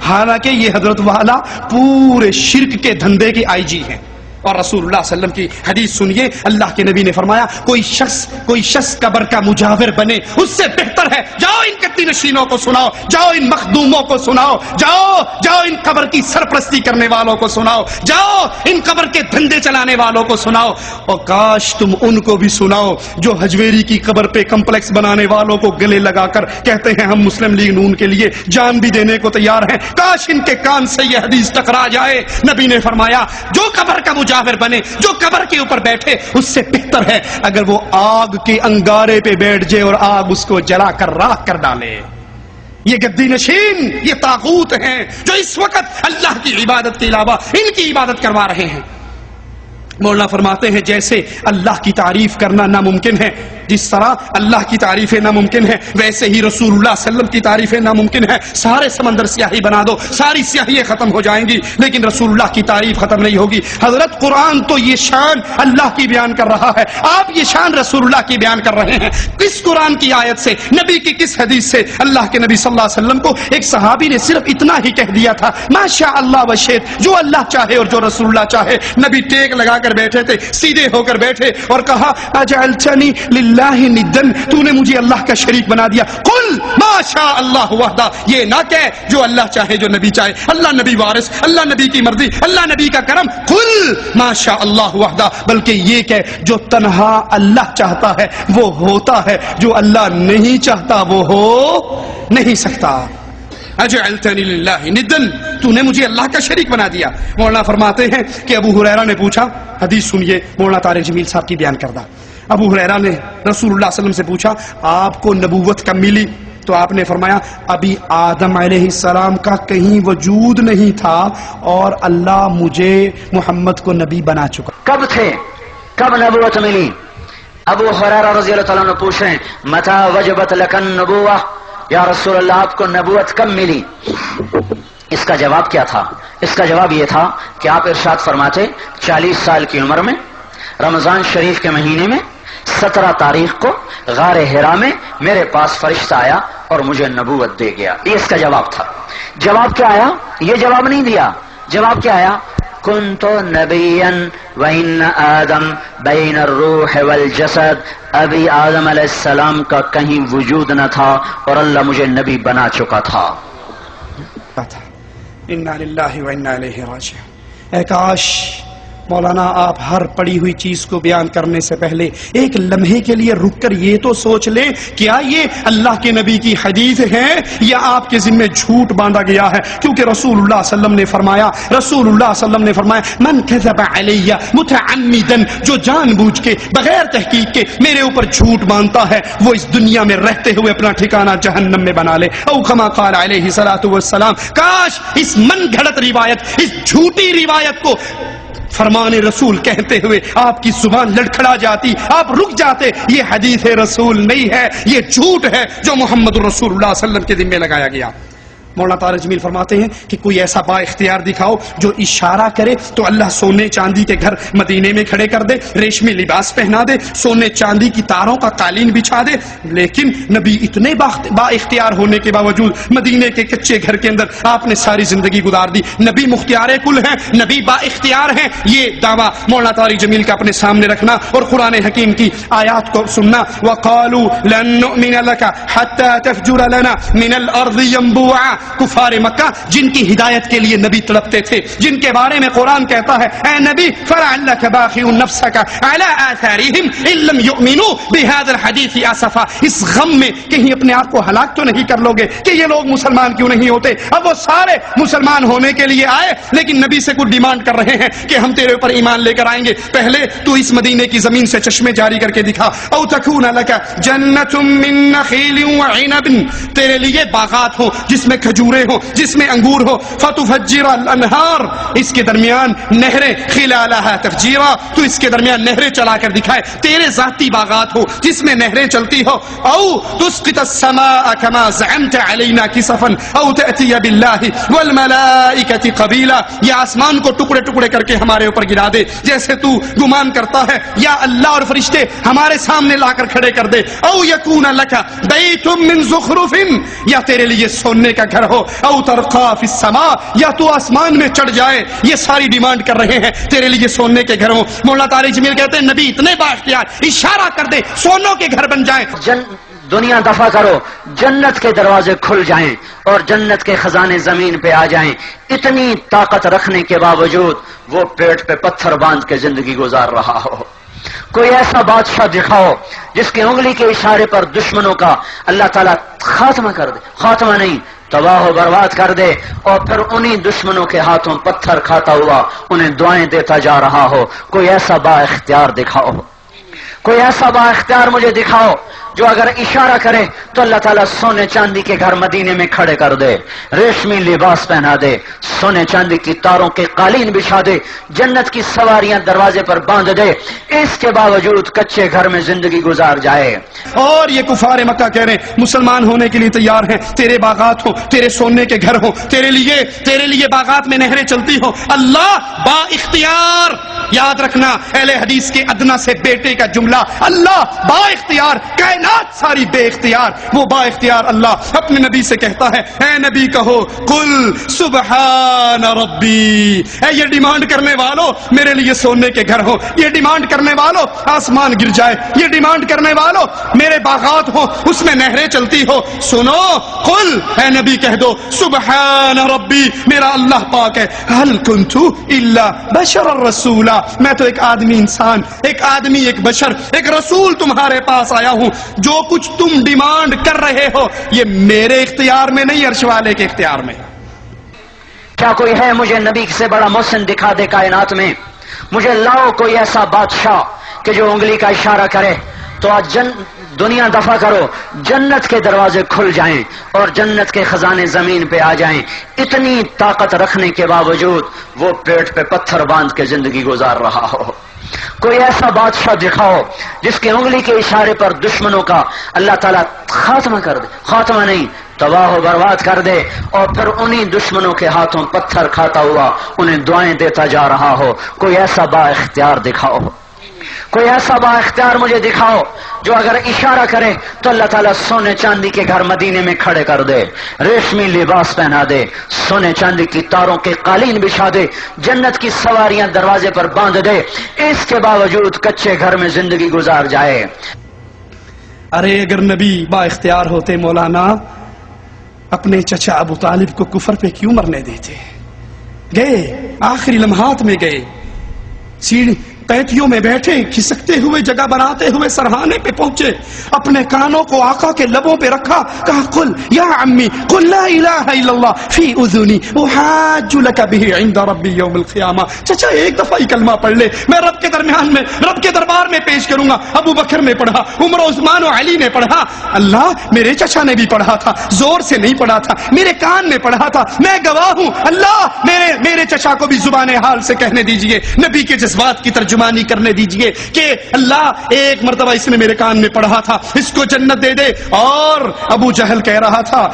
حالانکہ یہ حضرت والا پورے شرک کے دھندے کے آئی جی ہیں. اور رسول اللہ صلی اللہ علیہ وسلم کی حدیث سنیے، اللہ کے نبی نے فرمایا کوئی شخص قبر کا مجاور بنے اس سے بہتر ہے. جاؤ ان کتی نشینوں کو سناؤ، جاؤ ان مخدوموں کو سناؤ، جاؤ ان قبر کی سرپرستی کرنے والوں کو سناؤ، جاؤ ان قبر کے دھندے چلانے والوں کو سناؤ. اور کاش تم ان کو بھی سناؤ جو حجویری کی قبر پہ کمپلیکس بنانے والوں کو گلے لگا کر کہتے ہیں ہم مسلم لیگ نون کے لیے جان بھی دینے کو تیار ہیں. کاش ان کے کان سے یہ حدیث ٹکرا جائے. نبی نے فرمایا جو قبر کا مجاور بنے، جو قبر کے اوپر بیٹھے، اس سے بہتر ہے اگر وہ آگ کے انگارے پہ بیٹھ جائے اور آگ اس کو جلا کر راکھ کر ڈالے. یہ گدی نشین، یہ طاغوت ہیں جو اس وقت اللہ کی عبادت کے علاوہ ان کی عبادت کروا رہے ہیں. مولانا فرماتے ہیں جیسے اللہ کی تعریف کرنا ناممکن ہے، جس طرح اللہ کی تعریفیں ناممکن ہے، ویسے ہی رسول اللہ صلی اللہ علیہ وسلم کی تعریفیں ناممکن ہے. سارے سمندر سیاہی بنا دو، ساری سیاہیاں ختم ہو جائیں گی، لیکن رسول اللہ کی تعریف ختم نہیں ہوگی. حضرت قرآن تو یہ شان اللہ کی بیان کر رہا ہے، آپ یہ شان رسول اللہ کی بیان کر رہے ہیں. کس قرآن کی آیت سے، نبی کی کس حدیث سے؟ اللہ کے نبی صلی اللہ علیہ وسلم کو ایک صحابی نے صرف اتنا ہی کہہ دیا تھا، ماشاء اللہ وشیت، جو اللہ چاہے اور جو رسول اللہ چاہے. نبی ٹیک لگا کر بیٹھے تھے، سیدھے ہو کر بیٹھے اور کہا اجعلتنی للہ ندن، تو نے مجھے اللہ کا شریک بنا دیا. قل ما شاء اللہ وحدہ، یہ نہ کہہ جو اللہ چاہے جو نبی چاہے، اللہ نبی وارث، اللہ نبی کی مرضی، اللہ نبی کا کرم. قل ما شاء اللہ وحدہ، بلکہ یہ کہہ جو تنہا اللہ چاہتا ہے وہ ہوتا ہے، جو اللہ نہیں چاہتا وہ ہو نہیں سکتا. اجعلتنی للہ ندن، تو نے مجھے اللہ کا شریک بنا دیا. مولانا فرماتے ہیں کہ ابو ہریرہ نے پوچھا، حدیث سنیے مولانا طارق جمیل صاحب کی بیان کردہ. ابو ہریرہ نے رسول اللہ صلی اللہ علیہ وسلم سے پوچھا آپ کو نبوت کب ملی؟ تو آپ نے فرمایا ابھی آدم علیہ السلام کا کہیں وجود نہیں تھا اور اللہ مجھے محمد کو نبی بنا چکا. کب تھے، کب نبوت ملی؟ ابو ہریرہ رضی اللہ تعالیٰ عنہ پوچھ رہے ہیں متى وجبت لک النبوہ، یا رسول اللہ آپ کو نبوت کب ملی؟ اس کا جواب کیا تھا؟ اس کا جواب یہ تھا کہ آپ ارشاد فرماتے 40 سال کی عمر میں رمضان شریف کے مہینے میں 17 تاریخ کو غار حرا میں میرے پاس فرشتہ آیا اور مجھے نبوت دے گیا. یہ اس کا جواب تھا. جواب کیا آیا؟ یہ جواب نہیں دیا. جواب کیا آیا؟ کنت نبیا وان آدم بین الروح والجسد، ابھی آدم علیہ السلام کا کہیں وجود نہ تھا اور اللہ مجھے نبی بنا چکا تھا. انا للہ و انا الیہ راجعون. اے کاش مولانا آپ ہر پڑی ہوئی چیز کو بیان کرنے سے پہلے ایک لمحے کے لیے رک کر یہ تو سوچ لیں کیا یہ اللہ کے نبی کی حدیث ہے یا آپ کے ذمہ جھوٹ باندھا گیا ہے. کیونکہ رسول اللہ صلی اللہ علیہ وسلم نے فرمایا، رسول اللہ صلی اللہ علیہ وسلم نے فرمایا من کذب علی متعمدا، جو جان بوجھ کے بغیر تحقیق کے میرے اوپر جھوٹ باندھتا ہے وہ اس دنیا میں رہتے ہوئے اپنا ٹھکانہ جہنم میں بنا لے. او کما قال علیہ الصلوۃ والسلام. کاش اس من گھڑت روایت، اس جھوٹی روایت کو فرمان رسول کہتے ہوئے آپ کی زبان لڑکھڑا جاتی، آپ رک جاتے. یہ حدیث رسول نہیں ہے، یہ جھوٹ ہے جو محمد رسول اللہ صلی اللہ علیہ وسلم کے ذمہ لگایا گیا. مولانا طارق جمیل فرماتے ہیں کہ کوئی ایسا با اختیار دکھاؤ جو اشارہ کرے تو اللہ سونے چاندی کے گھر مدینے میں کھڑے کر دے، ریشمی لباس پہنا دے، سونے چاندی کی تاروں کا قالین بچھا دے. لیکن نبی اتنے با اختیار ہونے کے باوجود مدینے کے کچے گھر کے اندر آپ نے ساری زندگی گزار دی. نبی مختار کل ہیں، نبی با اختیار ہیں. یہ دعویٰ مولانا طارق جمیل کا اپنے سامنے رکھنا اور قرآن حکیم کی آیات کو سننا. وَقَالُوا لَن نُؤْمِنَ لَكَ حَتَّى تَفْجُرَ لَنَا مِنَ الْأَرْضِ يَنبُوعًا. کفار مکہ جن کی ہدایت کے لیے نبی تڑپتے تھے، جن کے بارے میں قرآن کہتا ہے اے نبی فَلَعَلَّكَ بَاخِعٌ نَفْسَكَ عَلَىٰ آثَارِهِمْ إِن لَّمْ يُؤْمِنُوا بِهَٰذَا الْحَدِيثِ آسَفًا. اس غم میں کہیں اپنے آپ کو ہلاک تو نہیں کر لو گے کہ یہ لوگ مسلمان کیوں نہیں ہوتے. اب وہ سارے مسلمان ہونے کے لیے آئے لیکن نبی سے کوئی ڈیمانڈ کر رہے ہیں کہ ہم تیرے اوپر ایمان لے کر آئیں گے، پہلے تو اس مدینے کی زمین سے چشمے جاری کر کے دکھا. او تکون لک جنت من نخیل وعنب، تیرے لیے باغات ہوں جس میں کھجورے ہوں، جس میں انگور ہو. فتفجر الانہار، اس کے درمیان نہریں، خلالها تفجیرا، تو اس کے درمیان نہریں چلا کر دکھائے. تیرے ذاتی باغات ہو جس میں نہریں چلتی ہو. او تسقط السماء كما زعمت علينا كسفا او تأتي بالله والملائكة قبيلا، یا آسمان کو ٹکڑے ٹکڑے کر کے ہمارے اوپر گرا دے جیسے تو گمان کرتا ہے، یا اللہ اور فرشتے ہمارے سامنے لا کر کھڑے کر دے. او یکون لک بیت من زخرف، یا تیرے لیے سونے کا گھر ہو او ترقا فی السماء، یا تو آسمان میں چڑھ جائے، یہ ساری ڈیمانڈ کر رہے ہیں تیرے لیے سونے کے گھر ہوں۔ مولانا طارق جمیل کہتے ہیں نبی اتنے با اختیار، اشارہ کر دے سونوں کے گھر بن جائیں۔ دنیا دفع کرو، جنت کے دروازے کھل جائیں اور جنت کے خزانے زمین پہ آ جائیں۔ اتنی طاقت رکھنے کے باوجود وہ پیٹ پہ پتھر باندھ کے زندگی گزار رہا ہو۔ کوئی ایسا بادشاہ دکھاؤ جس کے انگلی کے اشارے پر دشمنوں کا اللہ تعالیٰ خاتمہ کر دے، خاتمہ نہیں تباہ و برباد کر دے، اور پھر انہی دشمنوں کے ہاتھوں پتھر کھاتا ہوا انہیں دعائیں دیتا جا رہا ہو۔ کوئی ایسا با اختیار دکھاؤ، کوئی ایسا با اختیار مجھے دکھاؤ جو اگر اشارہ کرے تو اللہ تعالیٰ سونے چاندی کے گھر مدینے میں کھڑے کر دے، ریشمی لباس پہنا دے، سونے چاندی کی تاروں کے قالین بچھا دے، جنت کی سواریاں دروازے پر باندھ دے، اس کے باوجود کچے گھر میں زندگی گزار جائے۔ اور یہ کفار مکہ کہہ رہے ہیں مسلمان ہونے کے لیے تیار ہیں، تیرے باغات ہوں، تیرے سونے کے گھر ہوں، تیرے لیے باغات میں نہریں چلتی ہوں۔ اللہ با اختیار، یاد رکھنا اہل حدیث کے ادنا سے بیٹے کا جملہ، اللہ با اختیار، کائنات ساری بے اختیار، وہ با اختیار اللہ اپنے نبی سے کہتا ہے اے نبی کہو قل سبحان ربی، اے یہ ڈیمانڈ کرنے والوں میرے لیے سونے کے گھر ہو، یہ ڈیمانڈ کرنے والوں آسمان گر جائے، یہ ڈیمانڈ کرنے والوں میرے باغات ہو اس میں نہریں چلتی ہو، سنو قل، اے نبی کہہ دو سبحان ربی، میرا اللہ پاک ہے، هل كنت الا بشر الرسولا، میں تو ایک آدمی انسان، ایک آدمی، ایک بشر، ایک رسول تمہارے پاس آیا ہوں، جو کچھ تم ڈیمانڈ کر رہے ہو یہ میرے اختیار میں نہیں، عرش والے کے اختیار میں۔ کیا کوئی ہے مجھے نبی سے بڑا محسن دکھا دے کائنات میں؟ مجھے لاؤ کوئی ایسا بادشاہ کہ جو انگلی کا اشارہ کرے تو آج دنیا دفع کرو، جنت کے دروازے کھل جائیں اور جنت کے خزانے زمین پہ آ جائیں۔ اتنی طاقت رکھنے کے باوجود وہ پیٹ پہ پتھر باندھ کے زندگی گزار رہا ہو۔ کوئی ایسا بادشاہ دکھاؤ جس کے انگلی کے اشارے پر دشمنوں کا اللہ تعالیٰ خاتمہ کر دے، خاتمہ نہیں تباہ و برباد کر دے، اور پھر انہی دشمنوں کے ہاتھوں پتھر کھاتا ہوا انہیں دعائیں دیتا جا رہا ہو۔ کوئی ایسا با اختیار دکھاؤ، کوئی ایسا با اختیار مجھے دکھاؤ جو اگر اشارہ کرے تو اللہ تعالیٰ سونے چاندی کے گھر مدینے میں کھڑے کر دے، ریشمی لباس پہنا دے، سونے چاندی کی تاروں کے قالین بچھا دے، جنت کی سواریاں دروازے پر باندھ دے، اس کے باوجود کچے گھر میں زندگی گزار جائے۔ ارے اگر نبی با اختیار ہوتے مولانا اپنے چچا ابو طالب کو کفر پہ کیوں مرنے دیتے؟ گئے آخری لمحات میں گئے، سیڑھی قیدیوں میں بیٹھے، کھسکتے ہوئے جگہ بناتے ہوئے سرہانے پہ پہنچے، اپنے کانوں کو آقا کے لبوں پہ رکھا، کہا قل یا عمی قل لا الہ الا اللہ فی اذنی احاج لک بہ عند ربی یوم القیامہ۔ چچا ایک دفعہ ہی کلمہ پڑھ لے، میں رب کے درمیان میں، رب کے دربار میں پیش کروں گا۔ ابو بکر نے پڑھا، عمر و عثمان و علی نے پڑھا، اللہ میرے چچا نے بھی پڑھا تھا، زور سے نہیں پڑھا تھا، میرے کان میں پڑھا تھا، میں گواہ ہوں، اللہ میرے چچا کو بھی زبان حال سے کہنے دیجئے، نبی کے جذبات کی ترجمانی کرنے دیجئے کہ اللہ ایک مرتبہ اس نے میرے کان میں پڑھا تھا، اس کو جنت دے دے۔ اور ابو جہل کہہ رہا تھا